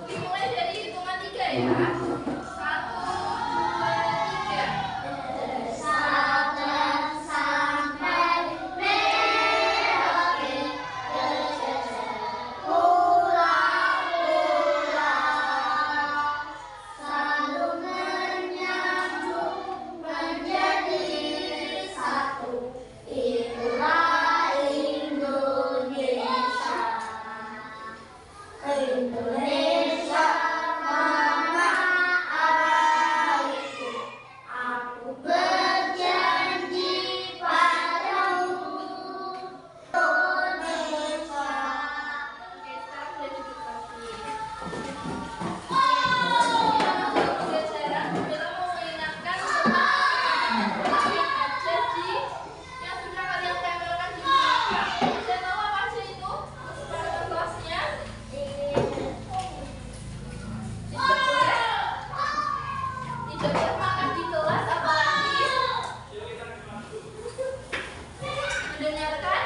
Dimulai dari hitungan 3 ya. 1, 2, 3. Sabda sampai Merauke, pulau-pulau selalu menyambung menjadi satu. Itulah Indonesia, mama airku, aku berjanji padamu, Indonesia. Oke, sekarang udah cukup lagi. Pelajaran kita mau mengingatkan tentang yang ada di yang sudah kalian tempelkan di belakang. Saya tahu apa aja itu? Kelasnya. Tidak boleh makan di kelas, apalagi mendengarkan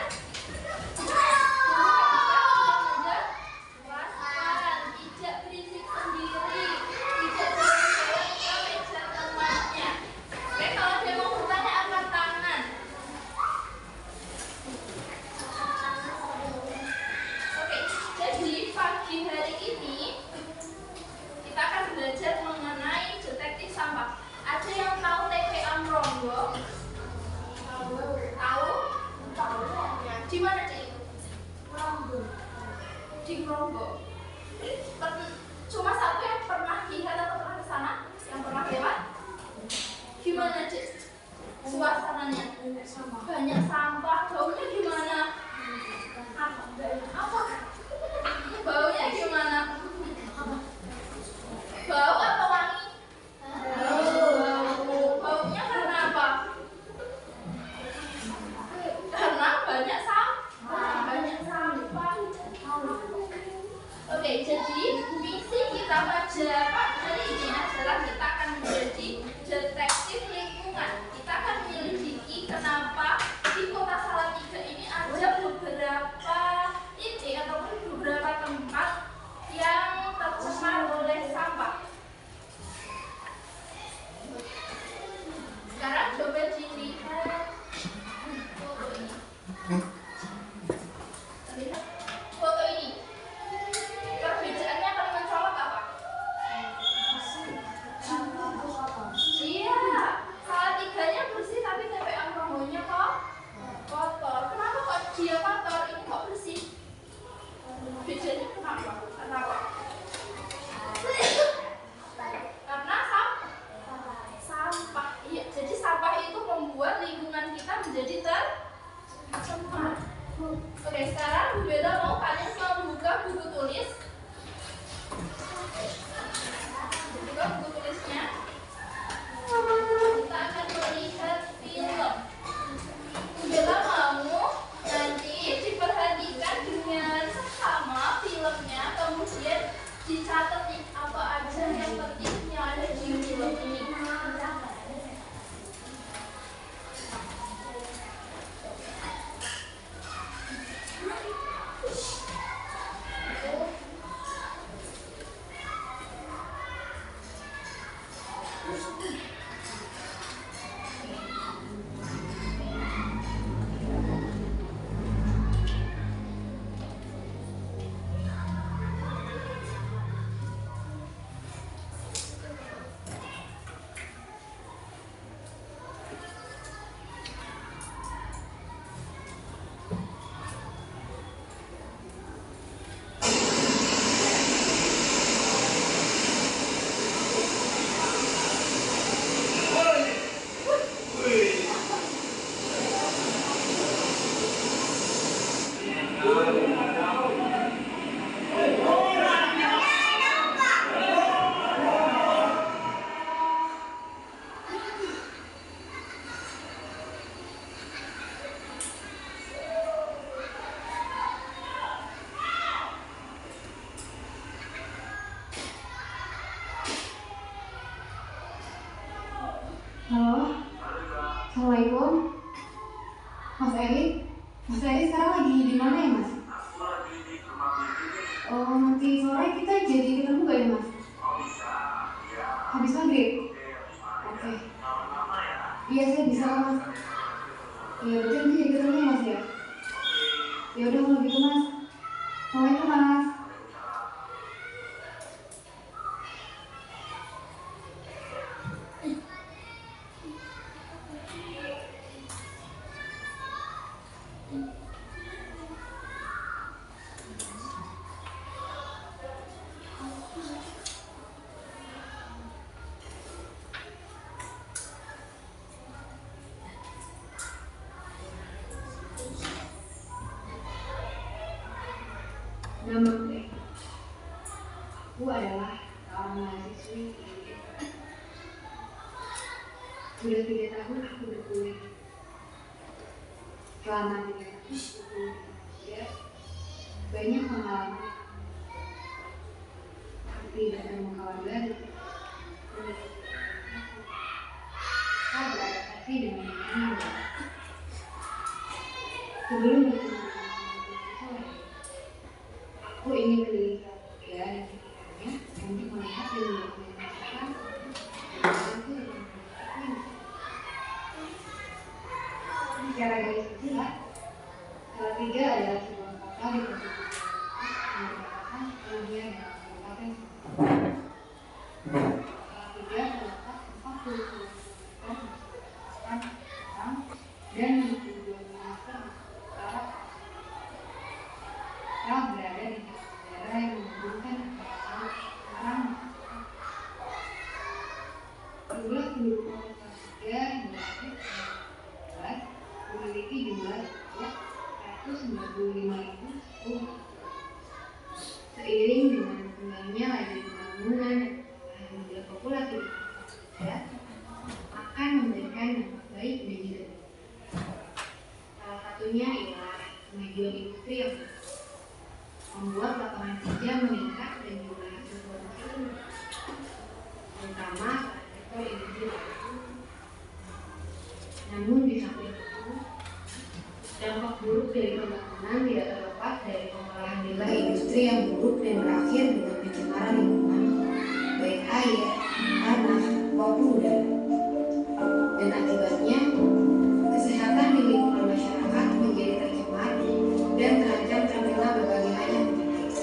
transparan, tidak berisik sendiri, tidak jalan-jalan ke meja temannya. Oke, kalau dia mau bertanya angkat tangan. Oke, jadi pagi hari ini kita akan belajar mengenai detektif sampah. Ada yang tahu TPA Mronggo? Tahu? Tahu. Di mana itu? Mronggo. Di Mronggo. Cuma satu yang pernah lihat atau pernah ke sana? Yang pernah lewat? Gimana, Cik? Suasananya? Banyak sampah. Baunya gimana? Apa? Baunya gimana? Bau atau wangi? Baunya karena apa? Karena banyak sampah. Oke, jadi misi kita pada hari ini adalah kita akan menjadi detektif lingkungan. Kita akan menyelidiki kenapa di Kota Salatiga ini ada beberapa ide Assalamualaikum, Mas Eri. Mas Eri sekarang lagi di mana ya, Mas? Oh, nanti sore kita jadi ketemu gak ya, Mas? Habis maghrib? Oke. Iya, saya bisa kok, Mas. Iya, berarti nanti jadi ketemu ya, Mas ya? Ya udah kalau gitu, Mas. Assalamualaikum, Mas. Nama aku adalah seorang mahasiswi. Sudah 3 tahun aku berkuliah. Selama 3 tahun aku berkuliah, banyak pengalaman. Seperti bertemu kawan baru, saya beradaptasi dengan lingkungan baru. Sebelum bertemu aku ingin keliling Surabaya dan sekitarnya untuk melihat dan merasakan secara garis besar. Salatiga adalah sebuah kota di provinsi merupakan sepenuhnya dalam kabupaten Surabaya. Salatiga terletak 40 km dan 22 km utara. Kita berada di daerah yang menghubungkan Semarang. Jumlah penduduk kota Salatiga hingga akhir 2019 memiliki jumlah sebanyak 195.000. Seiring dengan berkembangnya laju pembangunan dan jumlah populasi di Salatiga akan memberikan dampak baik dan juga buruk. Salah satunya ialah kemajuan industri yang membuat lapangan kerja meningkat dan jumlah hasil produksi meningkat, terutama pada sektor industri tertentu. Namun di samping itu, dampak buruk dari pembangunan tidak terlepas dari pengolahan limbah industri yang buruk dan berakhir dengan pencemaran lingkungan, baik air, tanah, maupun udara. Dan akibatnya, kesehatan di lingkungan masyarakat menjadi tercemar dan terancam terkena berbagai macam penyakit.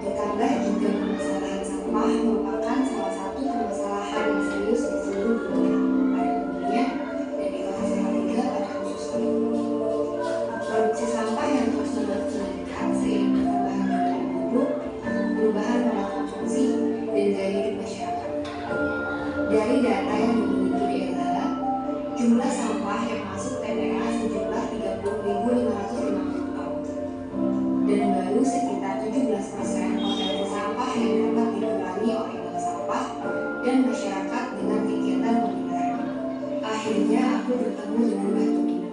Ditambah juga permasalahan sampah merupakan salah satu permasalahan yang serius di seluruh dunia, pada umumnya dan di kota Salatiga pada khususnya. Produksi sampah yang terus-menerus meningkat seiring pertambahan jumlah penduduk, perubahan pola konsumsi, dan gaya hidup masyarakat. Dari data yang dimiliki DLH, jumlah sampah yang masuk TPA sejumlah 30.550 ton, dan baru sekitar 17% potensi sampah yang dapat dikurangi oleh bank sampah dan masyarakat dengan kegiatan pemilahan. Akhirnya aku bertemu dengan Mbak Tukina.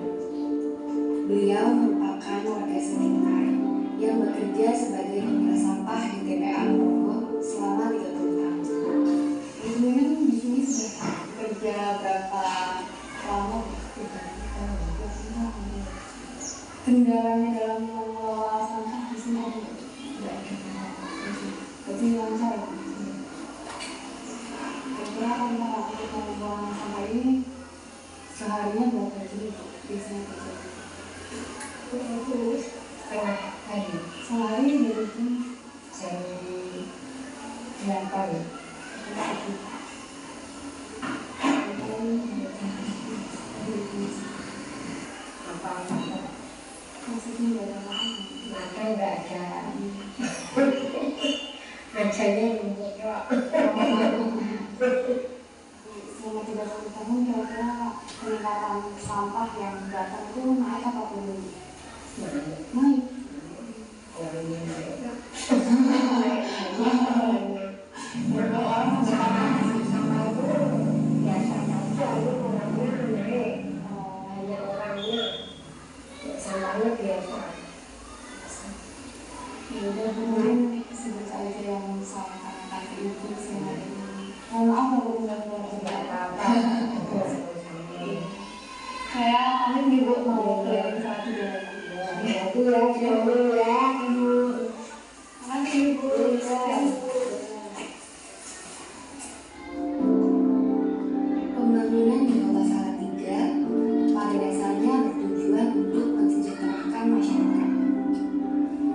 Beliau merupakan warga sekitar yang bekerja sebagai pemilah sampah di TPA Ponorogo selama 30 tahun. Kemudian di sini sudah kerja berapa lama? Kendalanya dalam mengelola sampah di sini ada berarti lancar ya? Kira-kira kalau kita membuang sampah ini seharinya berapa kali biasanya terjadi? Setengah hari. Sehari dari sini dari 9 kali. Maksudnya nggak ada makan nggak ada macamnya menjadi selama 30 tahun kira-kira peningkatan sampah yang datang itu naik apa turun? Naik. Berapa orang sampah itu biasanya hanya orangnya sampahnya biasa. Ya kemudian sebut saja yang saya tanyakan ke ibu sehari ini. Mohon maaf kalau tidak apa-apa. Pembangunan di Kota Salatiga pada dasarnya bertujuan untuk mensejahterakan masyarakat.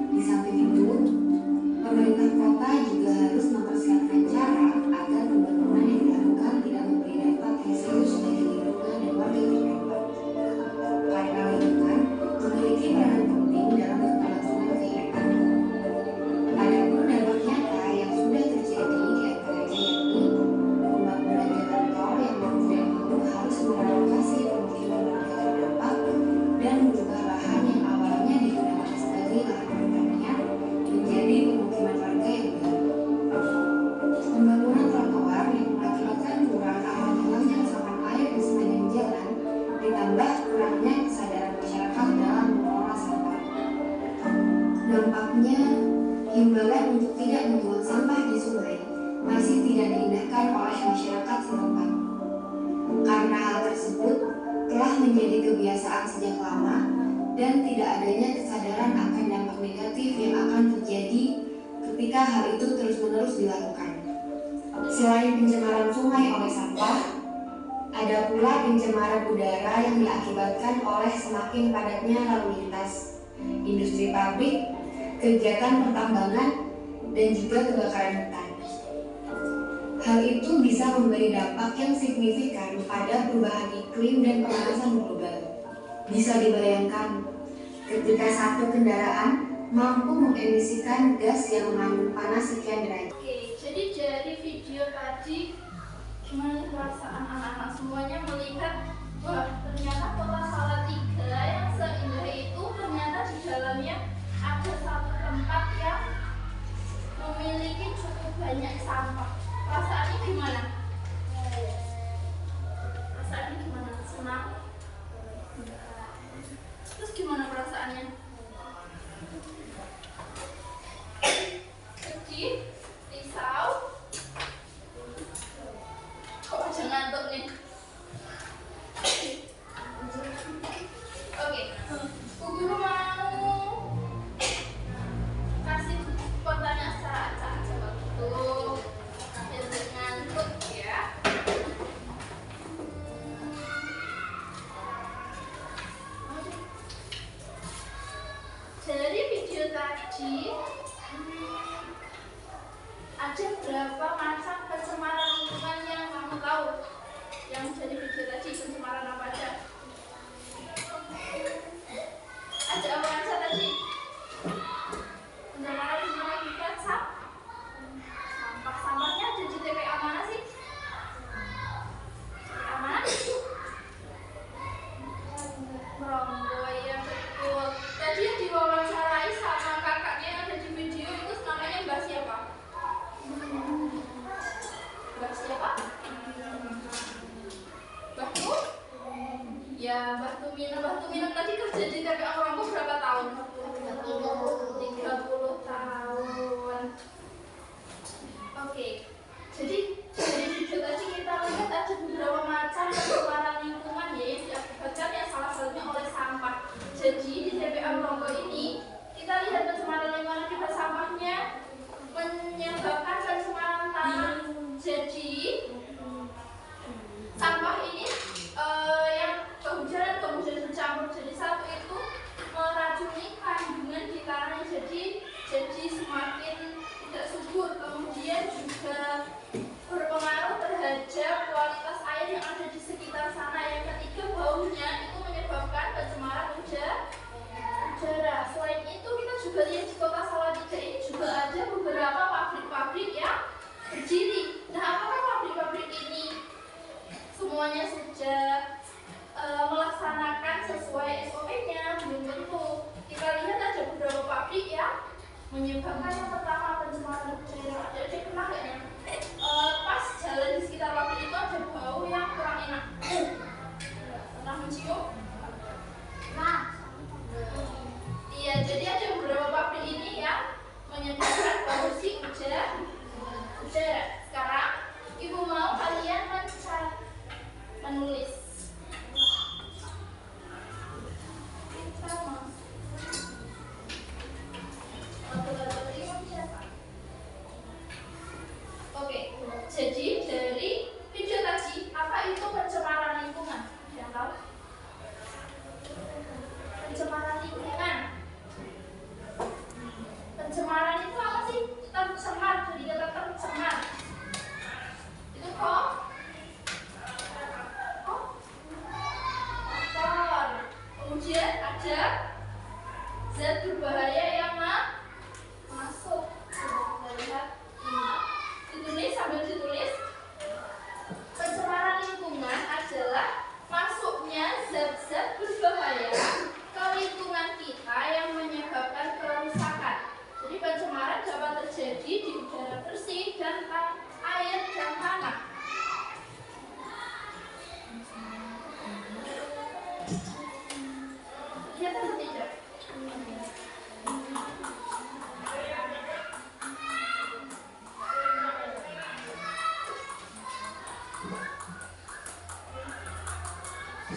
Di samping itu, pemerintah kota juga harus mempersiapkan cara agar pembangunan yang dilakukan tidak memberi dampak yang serius bagi lingkungan dan warga terdampak. Karena lingkungan memiliki peran penting dalam keberlangsungan kehidupan. Adapun dampak nyata yang sudah terjadi di antaranya yakni pembangunan jalan tol yang mau tidak mau harus merelokasi pemukiman warga terdampak dan mengubah lahan yang awalnya digunakan sebagai lahan pertanian menjadi pemukiman warga yang baru. Pembangunan trotoar yang mengakibatkan kurang aman hilangnya resapan air di sepanjang jalan, ditambah kurangnya kesadaran masyarakat dalam mengelola sampah. Dampaknya, himbauan untuk tidak membuang sampah di sungai masih tidak diindahkan oleh masyarakat setempat. Karena hal tersebut telah menjadi kebiasaan sejak lama dan tidak adanya kesadaran akan dampak negatif yang akan terjadi ketika hal itu terus-menerus dilakukan. Selain pencemaran sungai oleh sampah, ada pula pencemaran udara yang diakibatkan oleh semakin padatnya lalu lintas, industri pabrik, kegiatan pertambangan, dan juga kebakaran hutan. Hal itu bisa memberi dampak yang signifikan pada perubahan iklim dan pemanasan global. Bisa dibayangkan, ketika satu kendaraan mampu mengemisikan gas yang mengandung panas sekian derajat. Oke, jadi dari video tadi gimana perasaan anak-anak semuanya melihat wah ternyata Kota Salatiga yang seindah itu ternyata di dalamnya ada satu tempat yang memiliki cukup banyak sampah. Perasaannya gimana? Perasaannya gimana? Senang? Terus gimana perasaannya? Sedih? Risau? Kok aja ngantuk nih? Oke, Bu Guru mau kasih pertanyaan secara acak jawab tuh biar nggak ngantuk ya. Dari video tadi ada berapa macam pencemaran lingkungan yang kamu tahu? Yang dari video tadi pencemaran apa aja? Ada apa aja tadi? Pencemaran kita sampahnya ada di TPA mana sih? TPA mana? Meronggo ya betul. Tadi yang diwawancarai sama kakaknya yang ada di video itu namanya Mbak siapa? Mbak siapa? Mbak Tu? Ya Mbak Tumina tadi kerja di TPA Meronggo berapa tahun? 30 tahun. Oke, jadi dari video tadi kita lihat ada beberapa macam pencemaran lingkungan ya yang diakibatkan yang salah satunya oleh sampah. Jadi di TPA Meronggo ini kita lihat pencemaran lingkungan kita sampahnya menyebabkan pencemaran tanah. Jadi sampah ini yang kehujanan kemudian bercampur jadi satu itu meracuni kandungan di tanah jadi semakin tidak subur, kemudian juga berpengaruh terhadap kualitas air yang ada di sekitar sana. Yang ketiga, baunya itu menyebabkan pencemaran udara. Selain itu kita juga lihat di Kota Salatiga ini juga ada beberapa pabrik-pabrik yang berdiri. Nah, apakah pabrik-pabrik ini semuanya sudah melaksanakan sesuai SOP-nya? Belum tentu. Kita lihat ada beberapa pabrik yang menyebabkan yang pertama pencemaran udara. Jadi pernah nggak ya? Pas jalan di sekitar pabrik itu ada bau yang kurang enak. Pernah mencium? Nah, iya. Jadi ada beberapa pabrik ini yang menyebabkan polusi udara. Sekarang Ibu mau kalian menulis.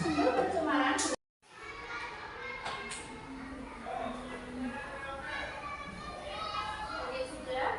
Sumber pencemaran. Oke, sudah.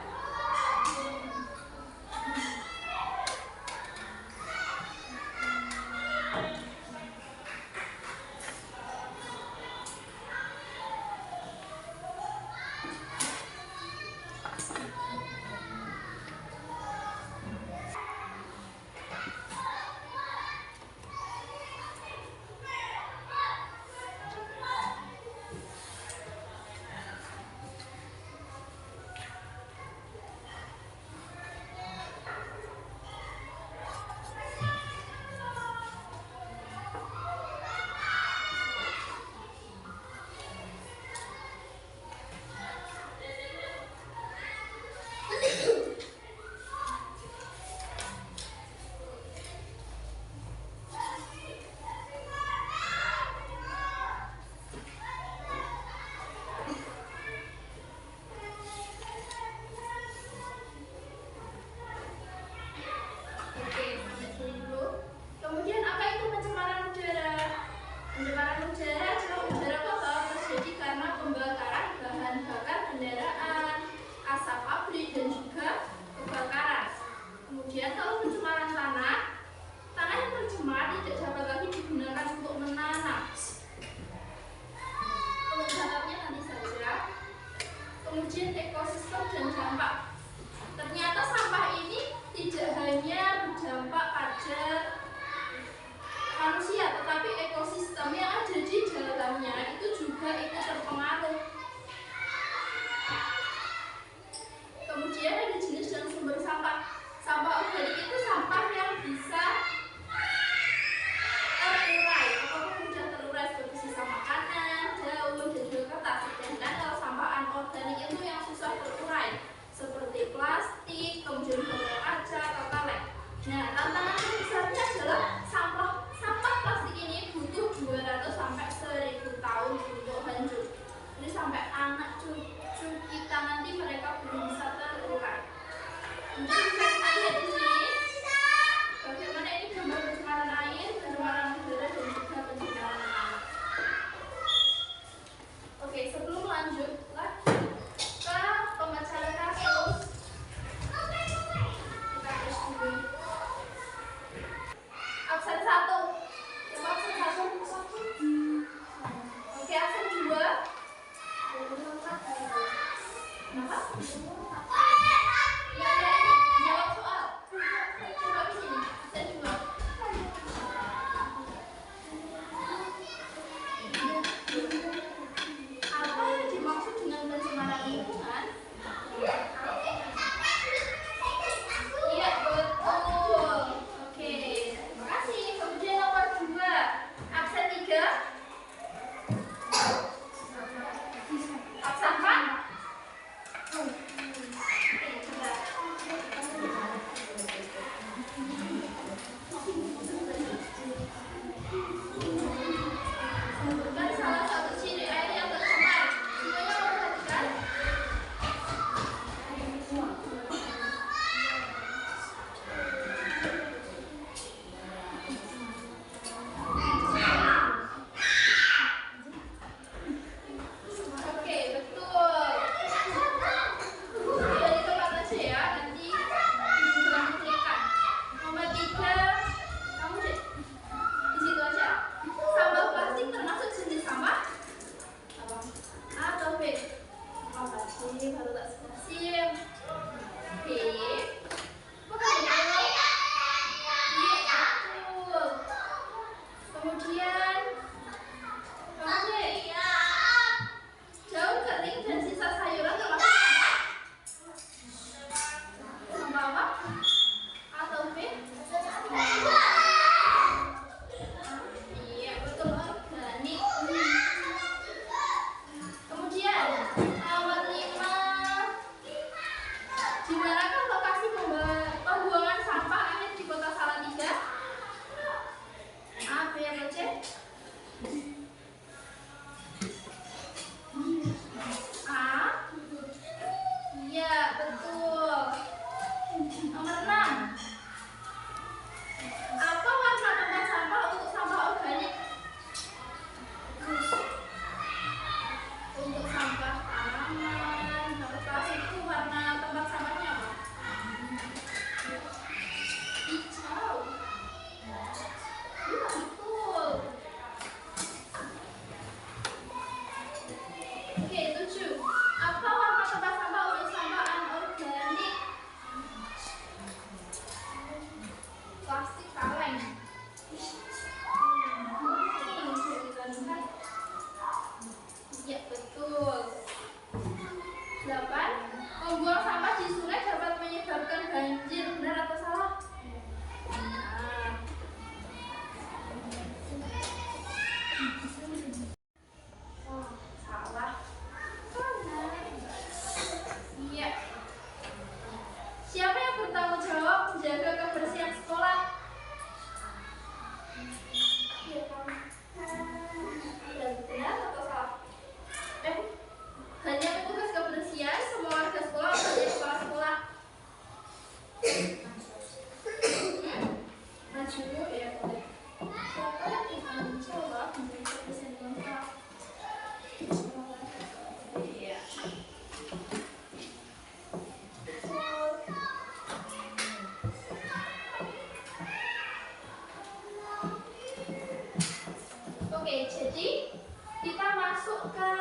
Oke, jadi kita masuk ke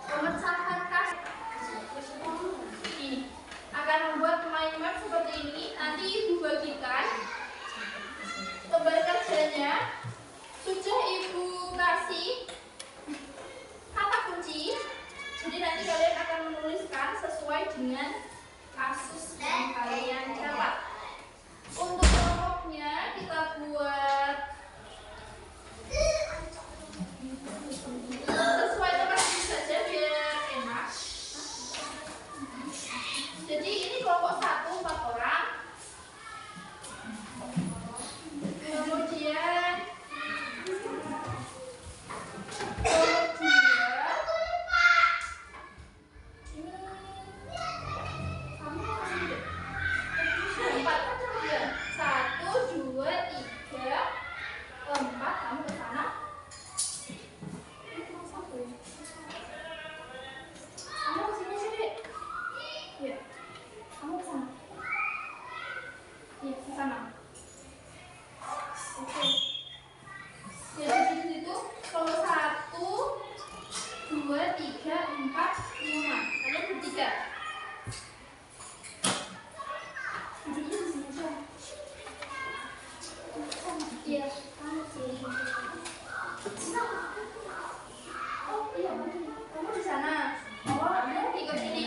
pemecahan kasus. Ini akan membuat mind map seperti ini. Nanti ibu bagikan lembar kerjanya. Sudah ibu kasih kata kunci. Jadi nanti kalian akan menuliskan sesuai dengan kasus yang kalian dapat. Untuk kelompoknya kita buat sesuai tempat saja biar enak. Jadi ini kelompok 1 4 orang. Kemudian kelompok 2 4 ya. 1 2 3 4 kamu ke sana. Kamu ke sini sini. Ya. Kamu ke sana. Iya, ke sana. Oke. Jadi di situ kalau 1 2 3 4 5. Kalian bertiga. Duduknya di sini aja. Iya, kamu sih. Oh iya, kamu di sana. Oh, ikut sini.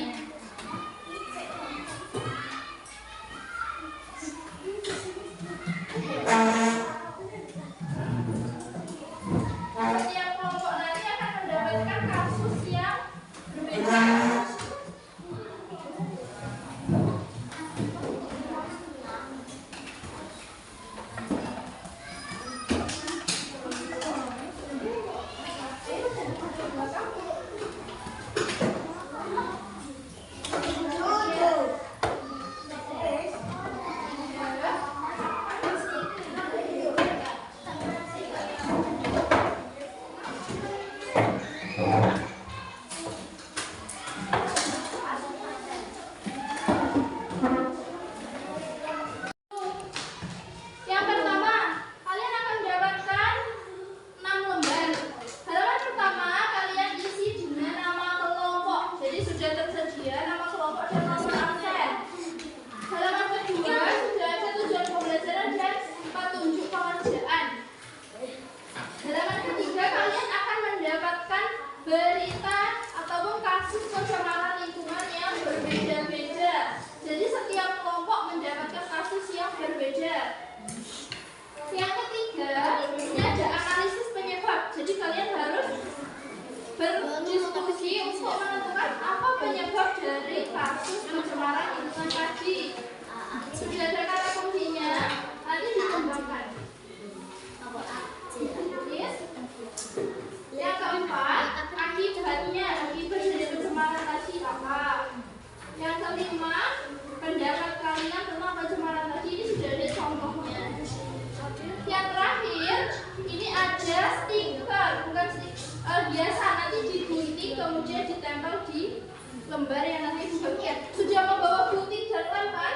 Setiap kelompok nanti akan mendapatkan kasus yang berbeda. Yang pertama, kalian akan mendapatkan 6 lembar. Halaman pertama kalian isi dengan nama kelompok. Jadi sudah tersedia nama kelompok dan nomor absen. Halaman kedua sudah ada tujuan pembelajaran dan petunjuk pengerjaan. Halaman ketiga kalian akan mendapatkan berita ataupun kasus pencemaran lingkungan yang berbeda-beda. Jadi setiap kelompok mendapatkan kasus yang berbeda. Yang ketiga, ini ada analisis penyebab. Jadi kalian harus berdiskusi untuk menentukan apa penyebab dari kasus pencemaran lingkungan tadi. Sudah ada kata kuncinya, nanti dikembangkan. Yang keempat, akibatnya, akibat dari pencemaran tadi apa? Yang kelima, pendapat kalian tentang pencemaran tadi, ini sudah ada contohnya. Yang terakhir, ini ada stiker, bukan stiker, biasa nanti digunting kemudian ditempel di lembar yang nanti dibagikan. Sudah membawa gunting dan lem kan?